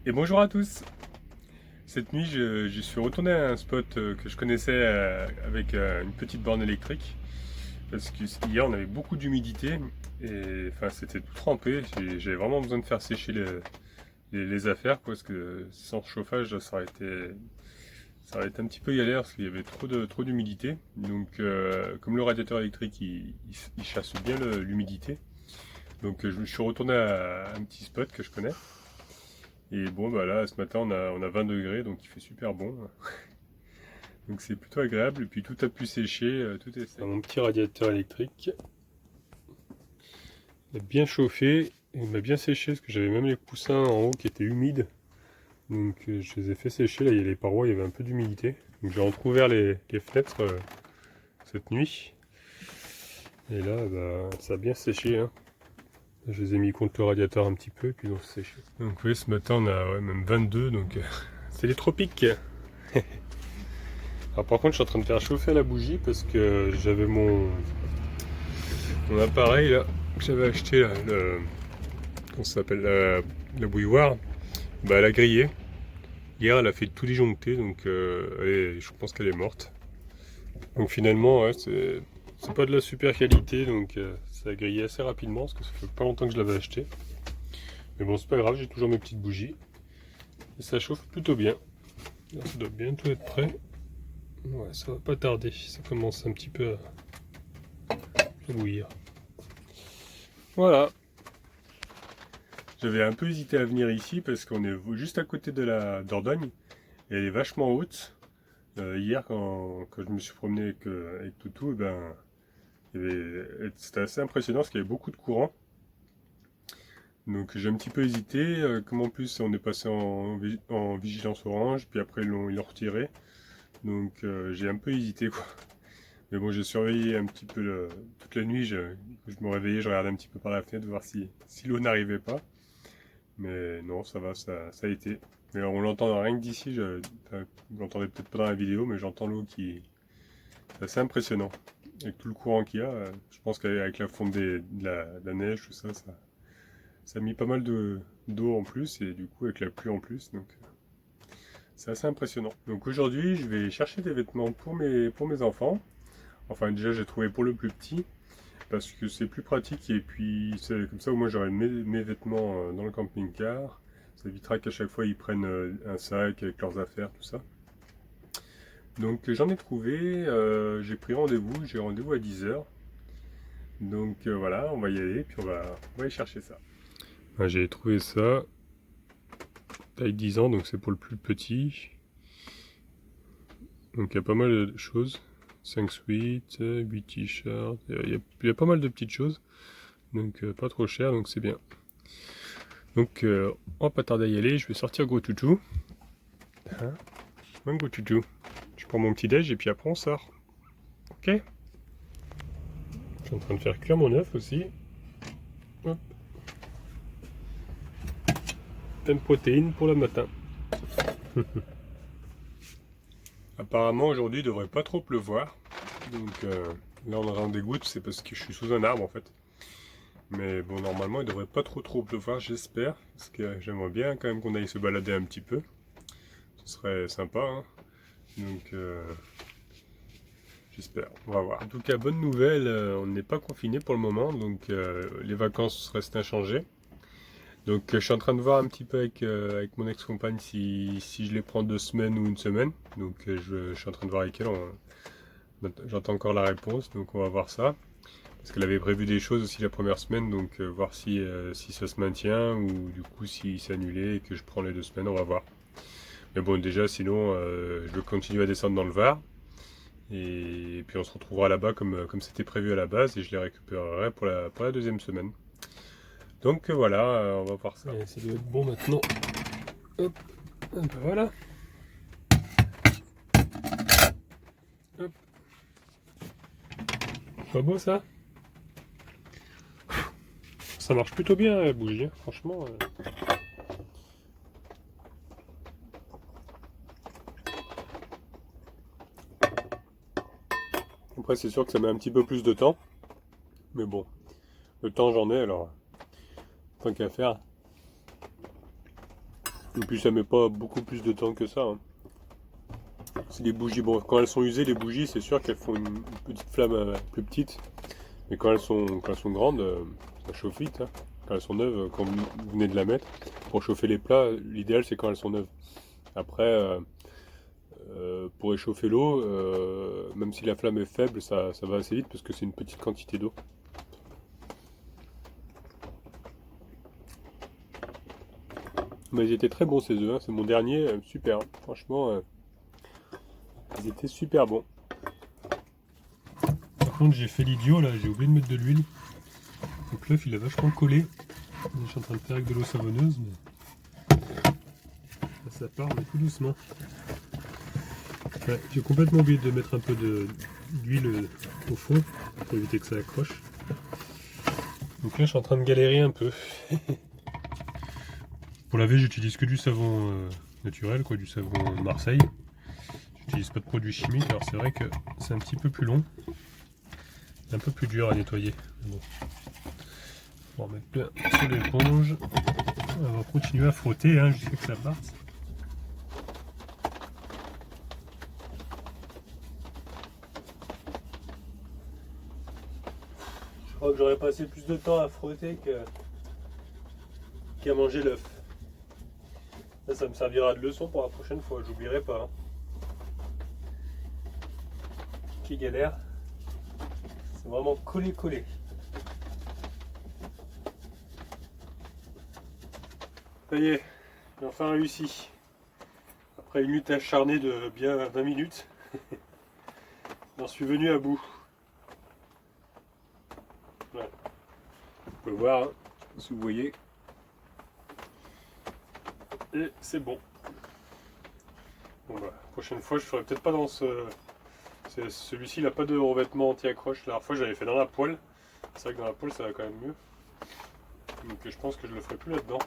Et bonjour à tous. Cette nuit, je suis retourné à un spot que je connaissais avec une petite borne électrique. Parce que hier, on avait beaucoup d'humidité et enfin, c'était tout trempé. J'avais vraiment besoin de faire sécher les affaires, quoi, parce que sans chauffage, ça aurait été un petit peu galère parce qu'il y avait trop d'humidité. Donc, comme le radiateur électrique, il chasse bien l'humidité. Donc, je me suis retourné à un petit spot que je connais. Et bon, bah là, ce matin, on a 20 degrés, donc il fait super bon. Donc c'est plutôt agréable. Et puis tout a pu sécher, tout est sec. Mon petit radiateur électrique, il a bien chauffé, et il m'a bien séché, parce que j'avais même les coussins en haut qui étaient humides. Donc je les ai fait sécher, là il y a les parois, il y avait un peu d'humidité. Donc j'ai entrouvert les fenêtres cette nuit. Et là, bah, ça a bien séché, hein. Je les ai mis contre le radiateur un petit peu, et puis ils ont séché. Donc oui, ce matin on a même 22, donc c'est les tropiques. Alors par contre, je suis en train de faire chauffer la bougie parce que j'avais mon appareil là que j'avais acheté là, comment ça s'appelle, la bouilloire. Bah, elle a grillé. Hier, elle a fait tout disjoncter, donc je pense qu'elle est morte. Donc finalement, ouais, c'est pas de la super qualité, donc ça a grillé assez rapidement parce que ça fait pas longtemps que je l'avais acheté. Mais bon, c'est pas grave, j'ai toujours mes petites bougies et ça chauffe plutôt bien. Là, ça doit bientôt être prêt. Ouais, ça va pas tarder, ça commence un petit peu à bouillir. Voilà. J'avais un peu hésité à venir ici parce qu'on est juste à côté de la Dordogne et elle est vachement haute. Hier, quand je me suis promené avec Toutou, c'était assez impressionnant parce qu'il y avait beaucoup de courant. Donc j'ai un petit peu hésité. Comme en plus on est passé en vigilance orange, puis après ils l'ont retiré. Donc j'ai un peu hésité, quoi. Mais bon, j'ai surveillé un petit peu toute la nuit. Je me réveillais, je regardais un petit peu par la fenêtre voir si l'eau n'arrivait pas. Mais non, ça va, ça a été. Mais on l'entend rien que d'ici, vous l'entendez peut-être pas dans la vidéo, mais j'entends l'eau qui. C'est assez impressionnant. Avec tout le courant qu'il y a, je pense qu'avec la fonte de la neige, tout ça, ça a mis pas mal d'eau en plus, et du coup avec la pluie en plus, donc c'est assez impressionnant. Donc aujourd'hui, je vais chercher des vêtements pour mes enfants. Enfin déjà, j'ai trouvé pour le plus petit, parce que c'est plus pratique et puis c'est comme ça au moins j'aurai mes vêtements dans le camping-car. Ça évitera qu'à chaque fois ils prennent un sac avec leurs affaires, tout ça. Donc j'en ai trouvé, j'ai pris rendez-vous, j'ai rendez-vous à 10h. Donc voilà, on va y aller, puis on va aller chercher ça. Ah, j'ai trouvé ça, taille 10 ans, donc c'est pour le plus petit. Donc il y a pas mal de choses. 5 suites, 8 t-shirts, il y a pas mal de petites choses. Donc pas trop cher, donc c'est bien. Donc on va pas tarder à y aller, je vais sortir Gros Toutou. Hein, Gros Toutou. Je prends mon petit déj et puis après on sort. Ok. Je suis en train de faire cuire mon œuf aussi. Hop. Plein de protéines pour le matin. Apparemment aujourd'hui il devrait pas trop pleuvoir. Donc là on entend des gouttes, c'est parce que je suis sous un arbre en fait. Mais bon, normalement, il devrait pas trop pleuvoir, j'espère. Parce que j'aimerais bien quand même qu'on aille se balader un petit peu. Ce serait sympa, hein. Donc, j'espère. On va voir. En tout cas, bonne nouvelle, on n'est pas confiné pour le moment. Donc, les vacances restent inchangées. Donc, je suis en train de voir un petit peu avec mon ex-compagne si je les prends 2 semaines ou une semaine. Donc, je suis en train de voir avec elle. J'entends encore la réponse, donc on va voir ça. Parce qu'elle avait prévu des choses aussi la première semaine, donc voir si ça se maintient ou du coup si c'est annulé et que je prends les 2 semaines, on va voir. Mais bon, déjà, sinon, je vais continuer à descendre dans le Var. Et puis on se retrouvera là-bas comme c'était prévu à la base et je les récupérerai pour la deuxième semaine. Donc voilà, on va voir ça. Allez, ça doit être bon maintenant. Hop, ben voilà. Hop. Pas beau ça? Ça marche plutôt bien la bougie, hein, franchement. Après c'est sûr que ça met un petit peu plus de temps. Mais bon, le temps j'en ai alors. Tant qu'à faire. Et puis ça met pas beaucoup plus de temps que ça, hein. C'est des bougies, bon quand elles sont usées les bougies c'est sûr qu'elles font une petite flamme plus petite. Mais quand elles sont grandes, ça chauffe vite, hein. Quand elles sont neuves, quand vous venez de la mettre, pour chauffer les plats, l'idéal c'est quand elles sont neuves. Après, pour réchauffer l'eau, même si la flamme est faible, ça va assez vite parce que c'est une petite quantité d'eau. Mais ils étaient très bons ces œufs, hein. C'est mon dernier, super, hein. Franchement, ils étaient super bons. Par contre j'ai fait l'idiot là, j'ai oublié de mettre de l'huile. Donc l'œuf il a vachement collé. Je suis en train de faire avec de l'eau savonneuse, mais ça part mais tout doucement. Ouais, j'ai complètement oublié de mettre un peu d'huile au fond pour éviter que ça accroche. Donc là je suis en train de galérer un peu. Pour laver j'utilise que du savon naturel, quoi, du savon Marseille. J'utilise pas de produits chimiques, alors c'est vrai que c'est un petit peu plus long. Un peu plus dur à nettoyer. Bon. On va remettre bien sur l'éponge. On va continuer à frotter hein, jusqu'à que ça parte. Je crois que j'aurais passé plus de temps à frotter qu'à manger l'œuf. Ça me servira de leçon pour la prochaine fois, j'oublierai pas. Hein. Qui galère. C'est vraiment collé. Ça y est, j'ai enfin réussi. Après une lutte acharnée de bien 20 minutes, j'en suis venu à bout. Voilà. Vous pouvez voir, hein, si vous voyez. Et c'est bon. Bon bah, la prochaine fois je ferai peut-être pas dans ce... Celui-ci il n'a pas de revêtement anti-accroche. La dernière fois j'avais fait dans la poêle. C'est vrai que dans la poêle ça va quand même mieux. Donc je pense que je le ferai plus là-dedans.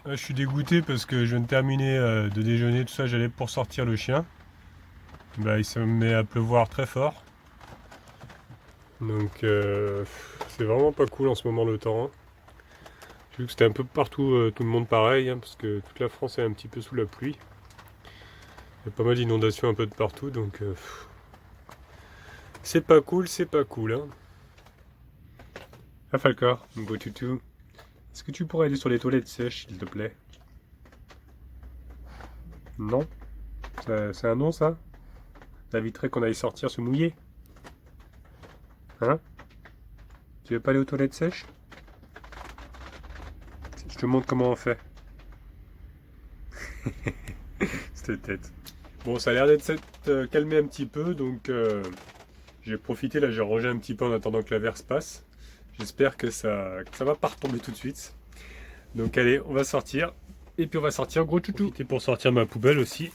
Je suis dégoûté parce que je viens de terminer de déjeuner, tout ça, j'allais pour sortir le chien. Bah, il se met à pleuvoir très fort. Donc c'est vraiment pas cool en ce moment le temps. J'ai vu que c'était un peu partout, tout le monde pareil, hein, parce que toute la France est un petit peu sous la pluie. Il y a pas mal d'inondations un peu de partout, donc c'est pas cool, hein. Ah Falcor, mon beau toutou. Est-ce que tu pourrais aller sur les toilettes sèches, s'il te plaît? Non? C'est un non, ça? Ça éviterait qu'on aille sortir se mouiller? Hein? Tu veux pas aller aux toilettes sèches? Je te montre comment on fait. Cette tête. Bon, ça a l'air d'être calmé un petit peu, donc j'ai profité, là j'ai rangé un petit peu en attendant que l'averse passe. J'espère que ça va pas retomber tout de suite. Donc allez, on va sortir. Et puis on va sortir gros toutou. Et pour sortir ma poubelle aussi.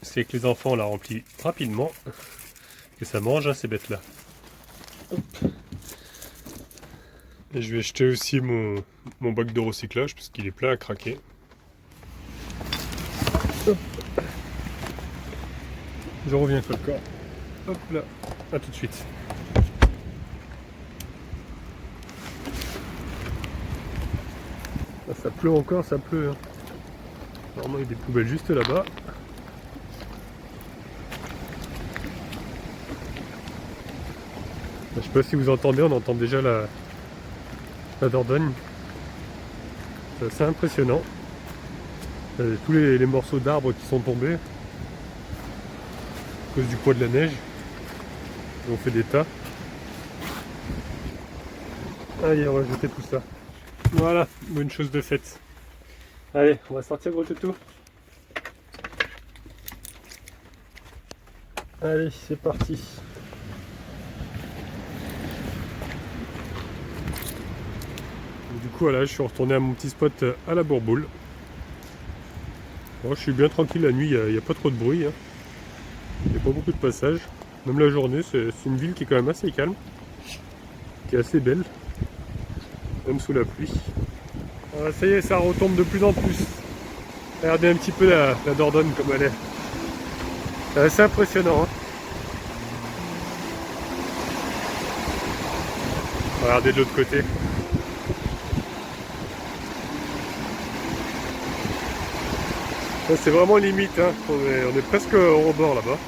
C'est que les enfants on la remplit rapidement. Et ça mange hein, ces bêtes là. Hop. Et je vais jeter aussi mon bac de recyclage parce qu'il est plein à craquer. Hop. Je reviens Falcor. Hop là. A tout de suite. Ça pleut encore, ça pleut. Hein. Normalement il y a des poubelles juste là-bas. Je sais pas si vous entendez, on entend déjà la Dordogne. C'est assez impressionnant. Tous les morceaux d'arbres qui sont tombés à cause du poids de la neige. On fait des tas. Allez, on va jeter tout ça. Voilà, bonne chose de faite. Allez, on va sortir gros toutou. Allez, c'est parti. Du coup, voilà, je suis retourné à mon petit spot à la Bourboule. Bon, je suis bien tranquille la nuit, il n'y a pas trop de bruit. Hein. Il n'y a pas beaucoup de passages. Même la journée, c'est une ville qui est quand même assez calme. Qui est assez belle. Même sous la pluie. Voilà, ça y est, ça retombe de plus en plus. Regardez un petit peu la Dordogne comme elle est. C'est assez impressionnant. Hein. Regardez de l'autre côté. C'est vraiment limite, hein. On est presque au rebord là-bas.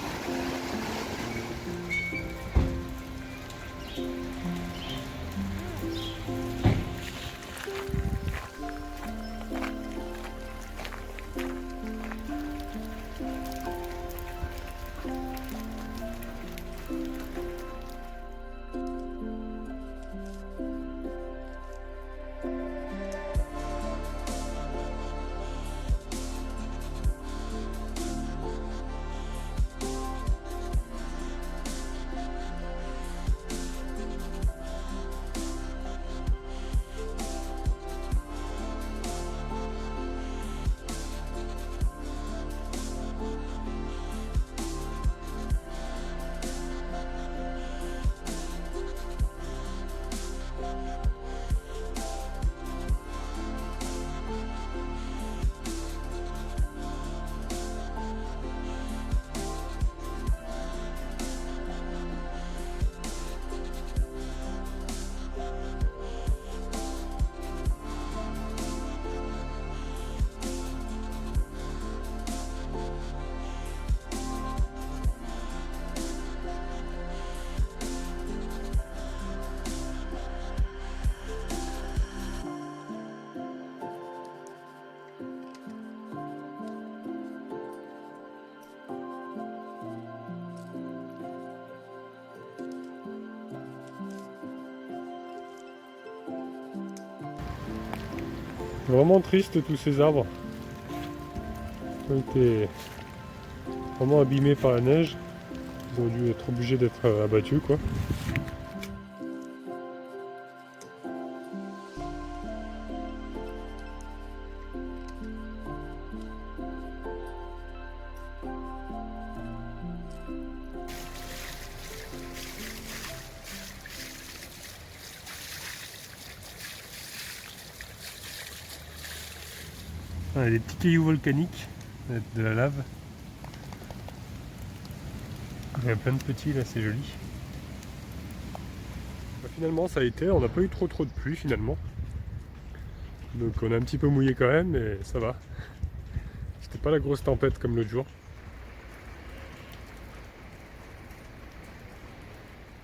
Vraiment triste tous ces arbres. Ils ont été vraiment abîmés par la neige. Ils ont dû être obligés d'être abattus quoi. Ah, des petits cailloux volcaniques, de la lave. Il y a plein de petits là, c'est joli. Finalement ça a été, on n'a pas eu trop de pluie finalement. Donc on a un petit peu mouillé quand même, mais ça va. C'était pas la grosse tempête comme l'autre jour.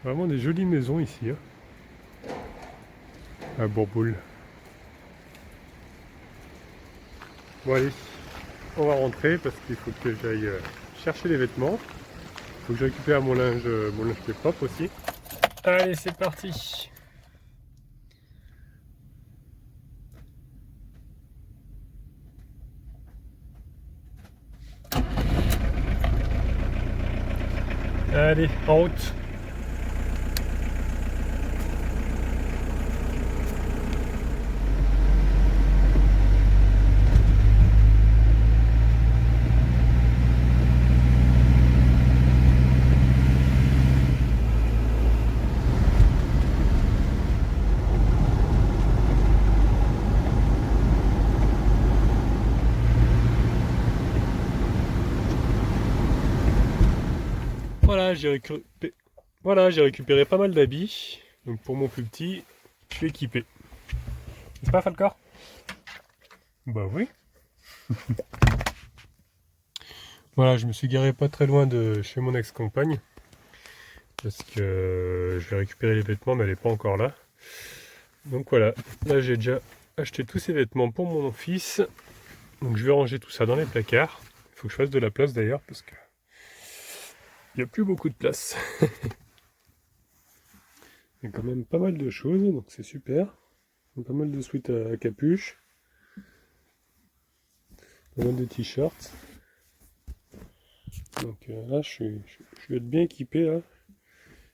Vraiment des jolies maisons ici. Hein. À Bourboule. Bon allez, on va rentrer parce qu'il faut que j'aille chercher les vêtements. Il faut que je récupère mon linge qui est propre aussi. Allez, c'est parti. Allez, en route. Voilà, j'ai récupéré pas mal d'habits. Donc pour mon plus petit, je suis équipé. N'est-ce pas Falcor? Bah oui. Voilà, je me suis garé pas très loin de chez mon ex-compagne. Parce que je vais récupérer les vêtements, mais elle n'est pas encore là. Donc voilà, là j'ai déjà acheté tous ces vêtements pour mon fils. Donc je vais ranger tout ça dans les placards. Il faut que je fasse de la place d'ailleurs, parce que il n'y a plus beaucoup de place. Il y a quand même pas mal de choses, donc c'est super. Pas mal de sweats à capuche. Pas mal de t-shirts. Donc là, je vais être bien équipé. Là.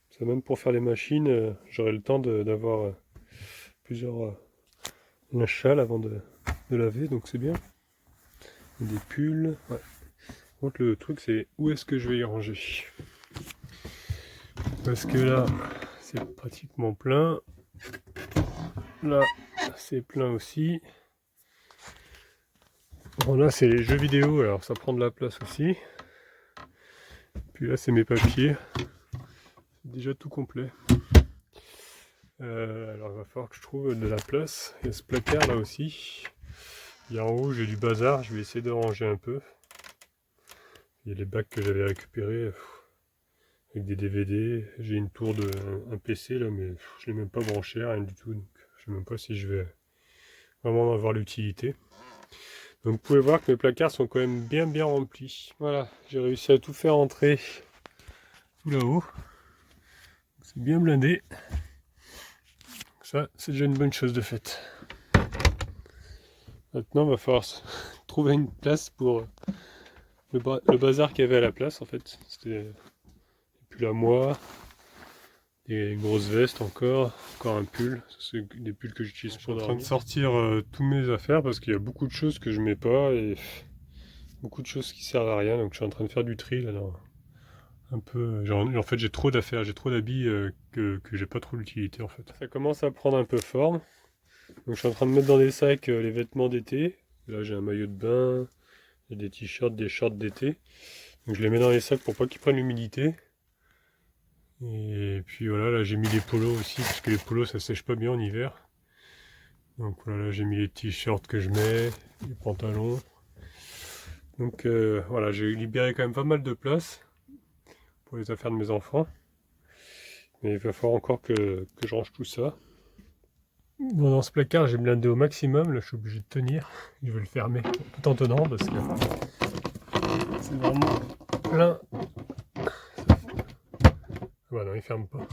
Ça, même pour faire les machines, j'aurai le temps d'avoir plusieurs châles avant de laver, donc c'est bien. Des pulls. Ouais. Par contre, le truc, c'est où est-ce que je vais y ranger. Parce que là, c'est pratiquement plein. Là, c'est plein aussi. Bon, là, c'est les jeux vidéo, alors ça prend de la place aussi. Puis là, c'est mes papiers. C'est déjà tout complet. Alors, il va falloir que je trouve de la place. Il y a ce placard là aussi. Et en haut, j'ai du bazar, je vais essayer de ranger un peu. Il y a les bacs que j'avais récupérés avec des DVD. J'ai une tour de un PC là, mais je l'ai même pas branché, rien du tout. Donc je sais même pas si je vais vraiment en avoir l'utilité. Donc vous pouvez voir que mes placards sont quand même bien remplis. Voilà, j'ai réussi à tout faire entrer tout là-haut. C'est bien blindé. Ça, c'est déjà une bonne chose de faite. Maintenant, il va falloir trouver une place pour le bazar qu'il y avait à la place en fait. C'était des pulls à moi, des grosses vestes encore un pull. C'est des pulls que j'utilise pour dormir. Je suis en train de sortir tous mes affaires parce qu'il y a beaucoup de choses que je mets pas et beaucoup de choses qui servent à rien. Donc je suis en train de faire du tri là. Un peu, en fait j'ai trop d'affaires, j'ai trop d'habits que j'ai pas trop l'utilité en fait. Ça commence à prendre un peu forme. Donc je suis en train de mettre dans des sacs les vêtements d'été. Là j'ai un maillot de bain, j'ai des t-shirts, des shorts d'été. Donc je les mets dans les sacs pour pas qu'ils prennent l'humidité. Et puis voilà, là j'ai mis les polos aussi, parce que les polos ça sèche pas bien en hiver. Donc voilà, là j'ai mis les t-shirts que je mets, les pantalons. Donc voilà, j'ai libéré quand même pas mal de place pour les affaires de mes enfants. Mais il va falloir encore que je range tout ça. Bon, dans ce placard, j'ai blindé au maximum. Là, je suis obligé de tenir. Je vais le fermer tout en tenant parce que c'est vraiment plein. Bah non, il ferme pas.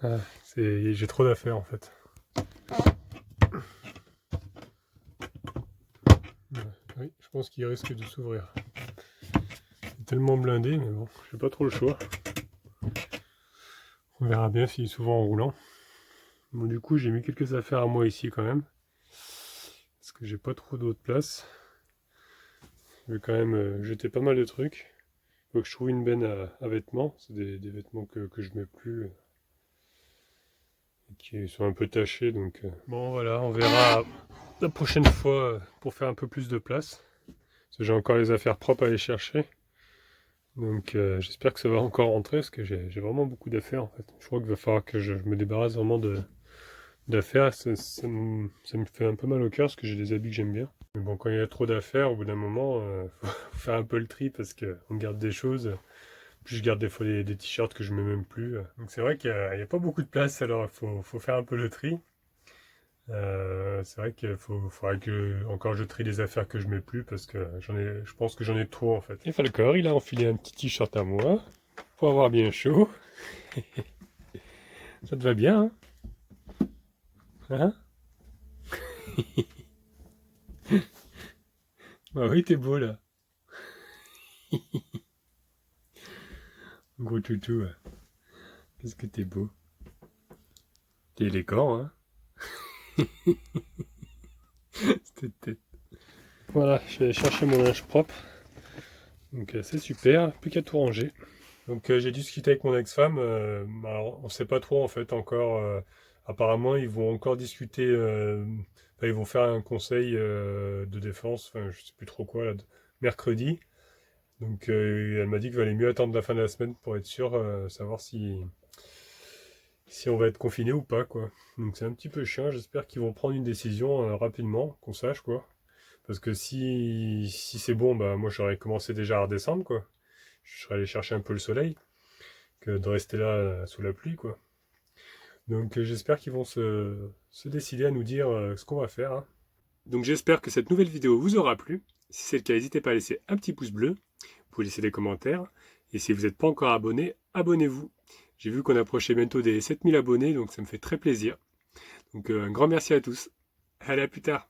Ah, j'ai trop d'affaires en fait. Oui, je pense qu'il risque de s'ouvrir. C'est tellement blindé, mais bon, j'ai pas trop le choix. On verra bien s'il s'ouvre en roulant. Bon, du coup, j'ai mis quelques affaires à moi ici quand même. Parce que j'ai pas trop d'autre place. Je vais quand même jeter pas mal de trucs. Il faut que je trouve une benne à vêtements. C'est des vêtements que je mets plus. Qui sont un peu tachés. Donc, bon, voilà, on verra la prochaine fois pour faire un peu plus de place. Parce que j'ai encore les affaires propres à aller chercher. Donc j'espère que ça va encore rentrer parce que j'ai vraiment beaucoup d'affaires en fait. Je crois qu'il va falloir que je me débarrasse vraiment d'affaires. Ça me fait un peu mal au cœur parce que j'ai des habits que j'aime bien. Mais bon, quand il y a trop d'affaires, au bout d'un moment, faut faire un peu le tri parce qu'on garde des choses. Puis je garde des fois des t-shirts que je mets même plus. Donc c'est vrai qu'il n'y a pas beaucoup de place, alors il faut faire un peu le tri. C'est vrai qu'il faudrait que encore je trie les affaires que je mets plus parce que je pense que j'en ai trop en fait. Et Falcor, il a enfilé un petit t-shirt à moi pour avoir bien chaud. Ça te va bien, hein? Bah oui, t'es beau là. Gros toutou. Qu'est-ce que t'es beau. T'es élégant, hein? Cette tête. Voilà, je vais aller chercher mon linge propre. Donc c'est super, plus qu'à tout ranger. Donc j'ai discuté avec mon ex-femme, alors on sait pas trop en fait encore, apparemment ils vont encore discuter, enfin, ils vont faire un conseil de défense, enfin je sais plus trop quoi, là, mercredi. Donc elle m'a dit qu'il valait mieux attendre la fin de la semaine pour être sûr, savoir si on va être confiné ou pas quoi. Donc c'est un petit peu chiant, j'espère qu'ils vont prendre une décision rapidement, qu'on sache quoi. Parce que si c'est bon, bah moi j'aurais commencé déjà à redescendre quoi. Je serais allé chercher un peu le soleil que de rester là sous la pluie quoi. Donc j'espère qu'ils vont se décider à nous dire ce qu'on va faire. Hein. Donc j'espère que cette nouvelle vidéo vous aura plu. Si c'est le cas, n'hésitez pas à laisser un petit pouce bleu. Vous pouvez laisser des commentaires. Et si vous n'êtes pas encore abonné, abonnez-vous. J'ai vu qu'on approchait bientôt des 7000 abonnés, donc ça me fait très plaisir. Donc un grand merci à tous. Allez, à plus tard.